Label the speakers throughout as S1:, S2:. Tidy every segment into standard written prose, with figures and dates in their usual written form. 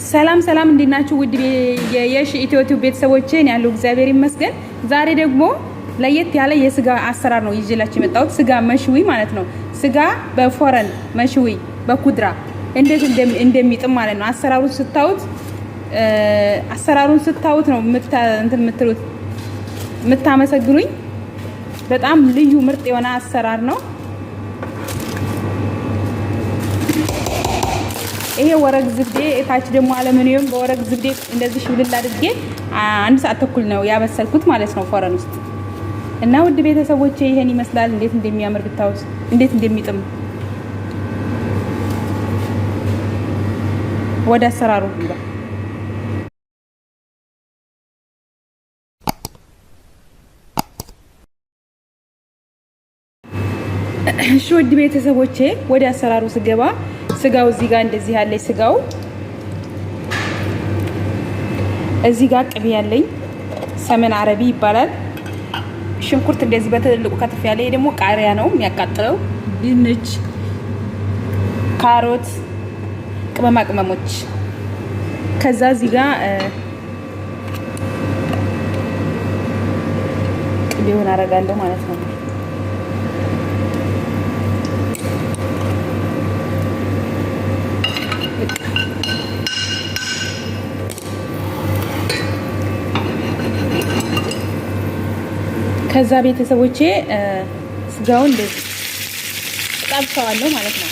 S1: ሰላም ሰላም እንዲናችሁ ውድ የየሽ ኢትዮቲዩብ ቤተሰቦቼን ያለው እግዚአብሔር ይመስገን። ዛሬ ደግሞ ለየት ያለ የስጋ አሰራር ነው ይዤላችሁ የመጣሁት። ስጋ መሽዊ ማለት ነው። ስጋ በፎረን መሽዊ በኩድራ እንዴት እንደሚጥም ማለት ነው። አሰራሩን ስታዩት ነው የምታመሰግኑኝ። በጣም ልዩ ምርጥ የሆነ አሰራር ነው። ይሄ ወረቅ ዝብዴ ታች ደግሞ አለሙኒየም በወረቅ ዝብዴ እንደዚህ ሽብልል አድርጌ 1 ሰዓት ተኩል ነው ያበሰልኩት ማለት ነው ፎረን ውስጥ። እና ውድ ቤተሰቦቼ ይሄን ይመስላል። እንዴት እንደሚያምር ብታውስ፣ እንዴት እንደሚጥም። ወደ አሰራሩ እንግባ። እሺ ውድ ቤተሰቦቼ ወደ አሰራሩ ስገባ ስጋው እዚህ ጋር እንደዚህ ያለኝ ስጋው እዚህ ጋር ቅቤ ያለኝ ሰመን አረቢ ይባላል። ሽንኩርት እንደዚህ በትልቁ ከተፍ ያለ። ይሄ ደግሞ ቃሪያ ነው የሚያቃጥለው። ድንች፣ ካሮት፣ ቅመማ ቅመሞች። ከዛ እዚህ ጋር ቅቤውን አደርጋለሁ ማለት ነው። ከዛ ቤተሰቦቼ ስጋውን እንደዚህ ጠብሰዋለሁ ማለት ነው።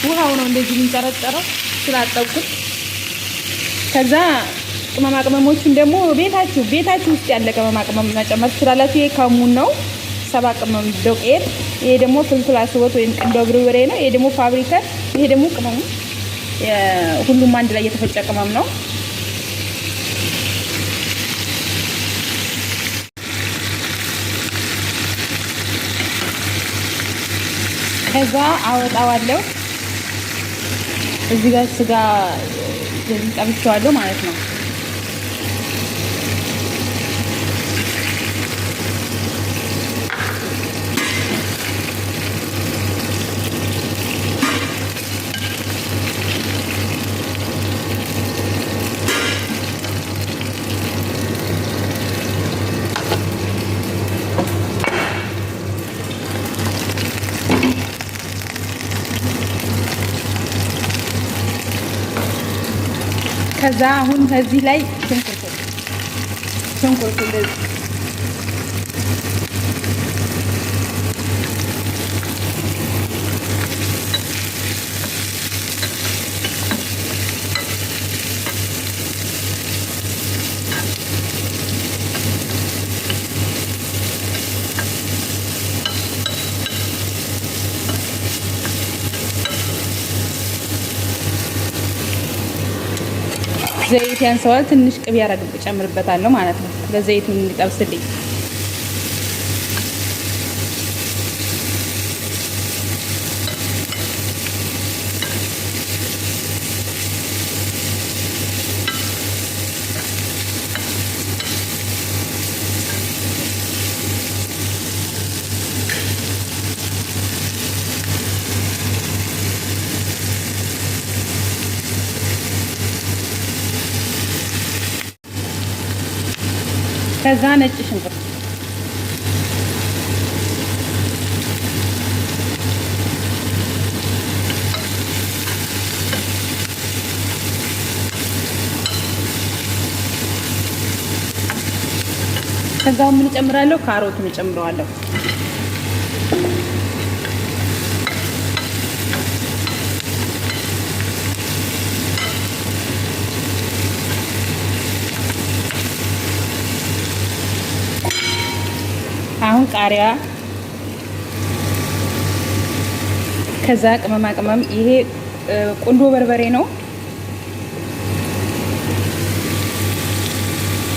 S1: ውሃው ነው እንደዚህ የሚንጨረጨረው ስላጠብኩት። ከዛ ቅመማ ቅመሞቹን ደግሞ ቤታችሁ ውስጥ ያለ ቅመማ ቅመም መጨመር ትችላላችሁ። ይሄ ከሙን ነው 7 ቅመም ዶቄት። ይሄ ደግሞ ፍልፍል አስወት ወይም ቅንዶ በርበሬ ነው። ይሄ ደግሞ ፋብሪካን። ይሄ ደግሞ ቅመሙ ሁሉም አንድ ላይ የተፈጨ ቅመም ነው። ከዛ አወጣዋለሁ። እዚህ ጋር ስጋ ጠብሼዋለሁ ማለት ነው። ከዛ አሁን ከዚህ ላይ ሽንኩርት እንደዚህ ዘይት ያንሰዋል። ትንሽ ቅቤ ጨምርበታለሁ ማለት ነው ለዘይቱ እንዲጠብስልኝ። ከዛ ነጭ ሽንኩርት ከዛው ምን ጨምራለሁ? ካሮቱን ጨምረዋለሁ። አሁን ቃሪያ፣ ከዛ ቅመማ ቅመም። ይሄ ቁንዶ በርበሬ ነው።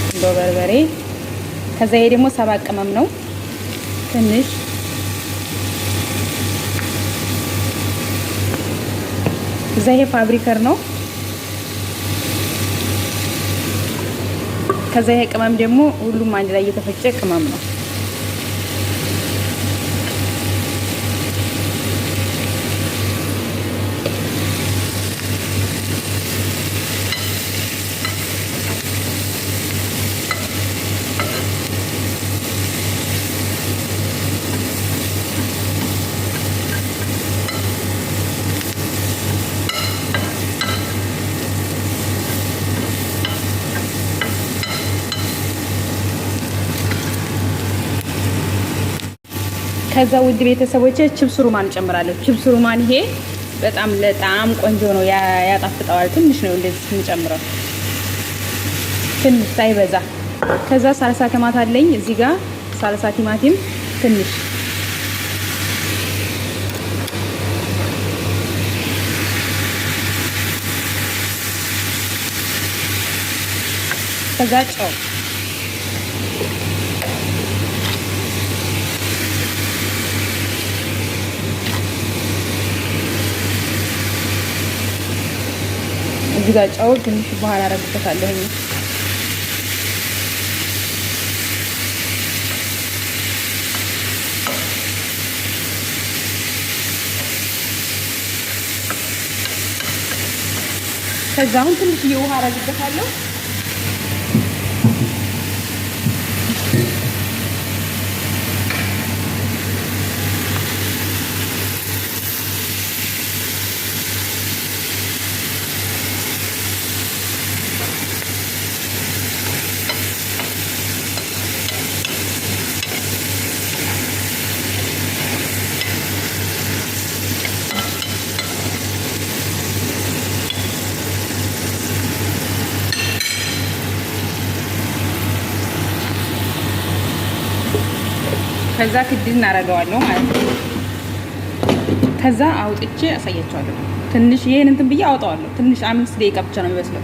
S1: ቁንዶ በርበሬ። ከዛ ይሄ ደግሞ ሰባት ቅመም ነው ትንሽ። እዛ ይሄ ፋብሪከር ነው። ከዛ ይሄ ቅመም ደግሞ ሁሉም አንድ ላይ የተፈጨ ቅመም ነው። ከዛ ውድ ቤተሰቦቼ ችብስ ሩማን ጨምራለሁ። ችብስ ሩማን ይሄ በጣም ለጣም ቆንጆ ነው፣ ያጣፍጠዋል። ትንሽ ነው እንደዚህ ስንጨምረው፣ ትንሽ ሳይበዛ። ከዛ ሳልሳ ቲማቲም አለኝ እዚህ ጋር ሳልሳ ቲማቲም ትንሽ። ከዛ ጨው እዚህ ጋር ጨው ትንሽ በኋላ አደርግበታለሁ። ከዛ አሁን ትንሽ ውሃ አደርግበታለሁ። ከዛ ክድን እናደርገዋለሁ ማለት ነው። ከዛ አውጥቼ አሳያቸዋለሁ። ትንሽ ይሄን እንትን ብዬ አውጣዋለሁ። ትንሽ 5 ደቂቃ ብቻ ነው የሚበስለው።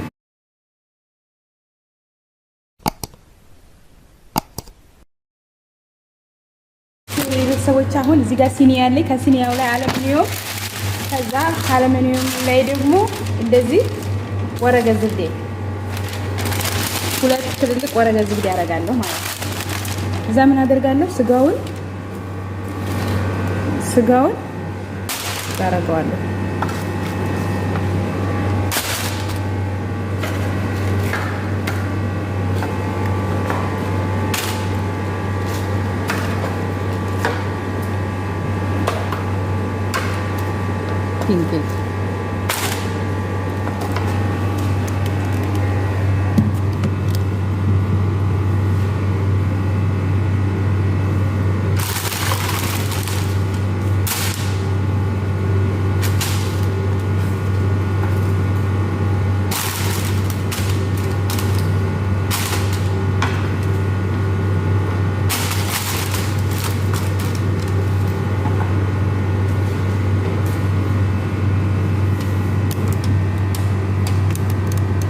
S1: ቤተሰቦች አሁን እዚህ ጋር ሲኒ ያለኝ፣ ከሲኒያው ላይ አለሙኒየም፣ ከዛ አለሙኒየም ላይ ደግሞ እንደዚህ ወረቀት ዝብዴ፣ 2 ትልልቅ ወረቀት ዝብዴ ያደርጋለሁ ማለት ነው። እዛ ምን አደርጋለሁ? ስጋውን ታረጋዋለሁ። ፒንክ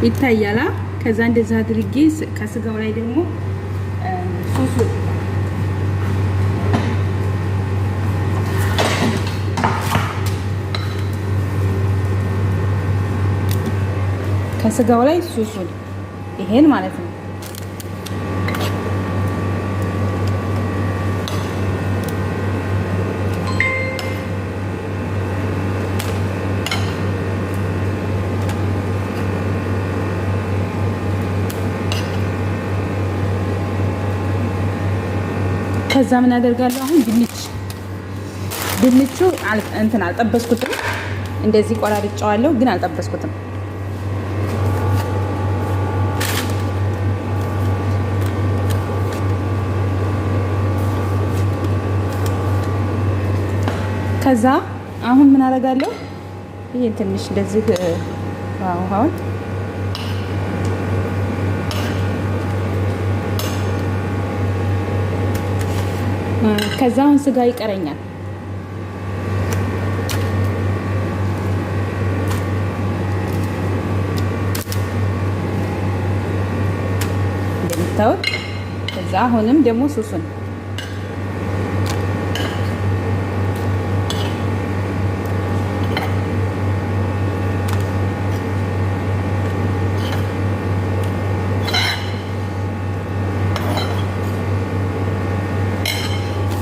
S1: ይታያላ። ከዛ እንደዛ አድርጌ ከስጋው ላይ ደግሞ ሶሱ ከስጋው ላይ ሶሱን ይሄን ማለት ነው። ከዛ ምን አደርጋለሁ? አሁን ድንቹ እንትን አልጠበስኩትም። እንደዚህ ቆራርጬዋለሁ ግን አልጠበስኩትም። ከዛ አሁን ምን አደርጋለሁ? ይሄን ትንሽ እንደዚህ ውሃውን ከዛ አሁን ስጋ ይቀረኛል። እንደምታዩት ከዛ አሁንም ደግሞ ሱሱን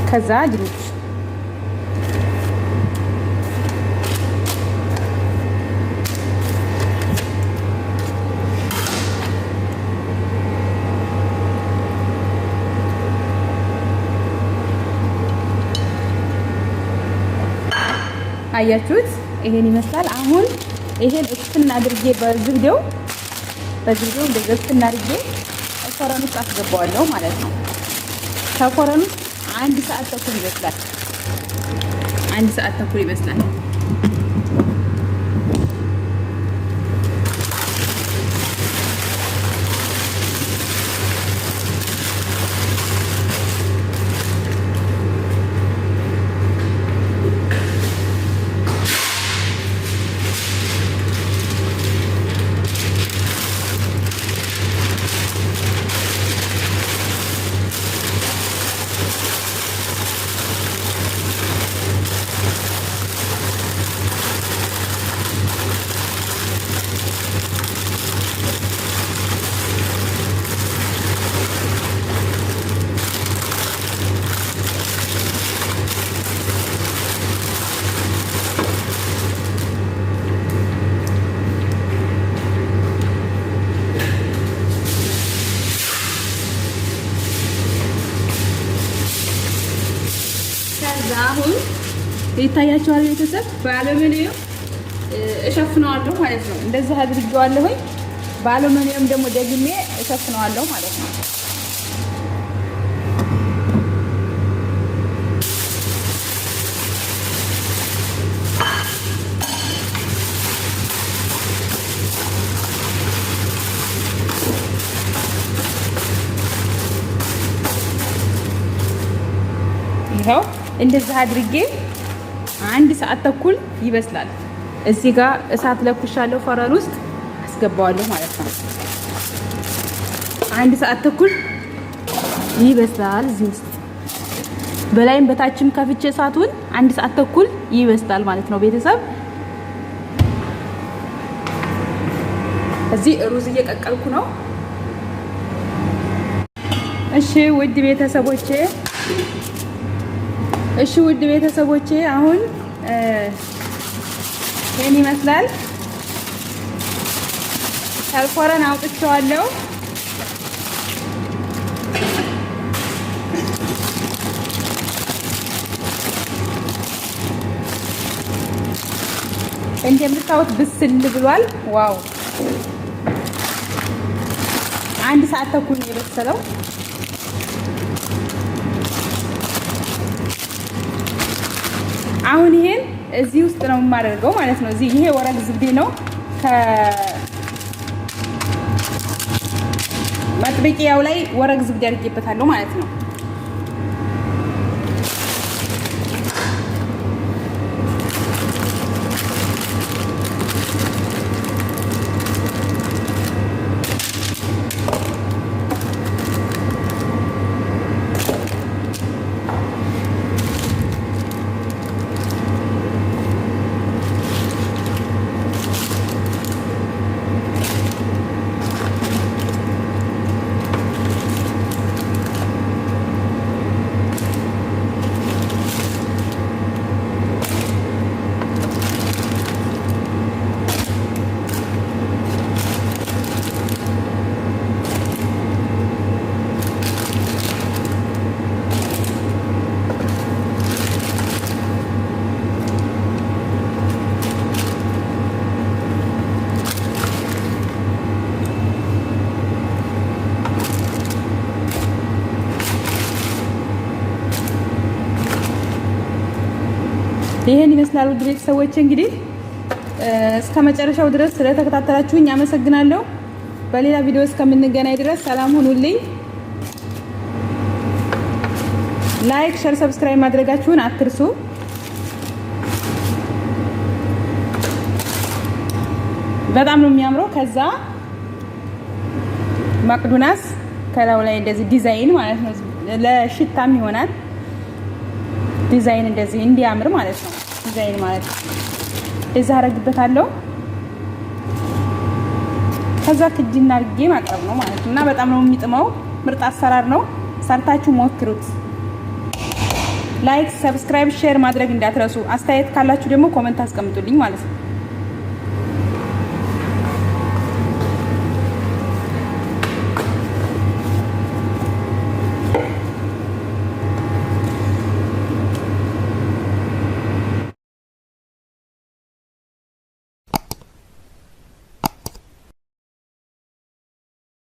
S1: ከዛ ድንች አያችሁት? ይሄን ይመስላል። አሁን ይሄን እፍትና አድርጌ በዝብዴው እንደዚህ እፍትና አድርጌ ኮረን ውስጥ አስገባዋለሁ ማለት ነው። ከኮረን ውስጥ 1 ሰዓት ተኩል ይበስላል። 1 ሰዓት ተኩል ይበስላል። አሁን ይታያችኋል ቤተሰብ፣ በአሉሚኒየም እሸፍነዋለሁ ማለት ነው። እንደዚህ አድርጌዋለሁኝ። በአሉሚኒየም ደግሞ ደግሜ እሸፍነዋለሁ ማለት ነው። ይኸው እንደዚህ አድርጌ 1 ሰዓት ተኩል ይበስላል። እዚህ ጋር እሳት ለኩሻለሁ፣ ፈረን ውስጥ አስገባዋለሁ ማለት ነው። 1 ሰዓት ተኩል ይበስላል። እዚህ ውስጥ በላይም በታችም ከፍቼ እሳቱን 1 ሰዓት ተኩል ይበስላል ማለት ነው ቤተሰብ። እዚህ ሩዝ እየቀቀልኩ ነው። እሺ ውድ ቤተሰቦቼ አሁን ይሄን ይመስላል። ከኮረን አውጥቼዋለሁ። እንደምታዩት ብስል ብሏል። ዋው! 1 ሰዓት ተኩል ነው የበሰለው። አሁን ይሄን እዚህ ውስጥ ነው የማደርገው ማለት ነው። እዚህ ይሄ ወረቅ ዝብዴ ነው። ከመጥበቂያው ላይ ወረቅ ዝብዴ አድርጌበታለሁ ማለት ነው። ይሄን ይመስላል ውድ ቤተሰቦቼ። እንግዲህ እስከ መጨረሻው ድረስ ስለተከታተላችሁኝ አመሰግናለሁ። በሌላ ቪዲዮ እስከምንገናኝ ድረስ ሰላም ሁኑልኝ። ላይክ፣ ሼር፣ ሰብስክራይብ ማድረጋችሁን አትርሱ። በጣም ነው የሚያምረው። ከዛ ማቅዱናስ ከላው ላይ እንደዚህ ዲዛይን ማለት ነው፣ ለሽታም ይሆናል። ዲዛይን እንደዚህ እንዲያምር ማለት ነው። ዲዛይን ማለት እንደዛ አረግበታለሁ። ከዛ ክጅና አድርጌ ማቅረብ ነው ማለት ነው። እና በጣም ነው የሚጥመው። ምርጥ አሰራር ነው። ሰርታችሁ ሞክሩት። ላይክ፣ ሰብስክራይብ፣ ሼር ማድረግ እንዳትረሱ። አስተያየት ካላችሁ ደግሞ ኮሜንት አስቀምጡልኝ ማለት ነው።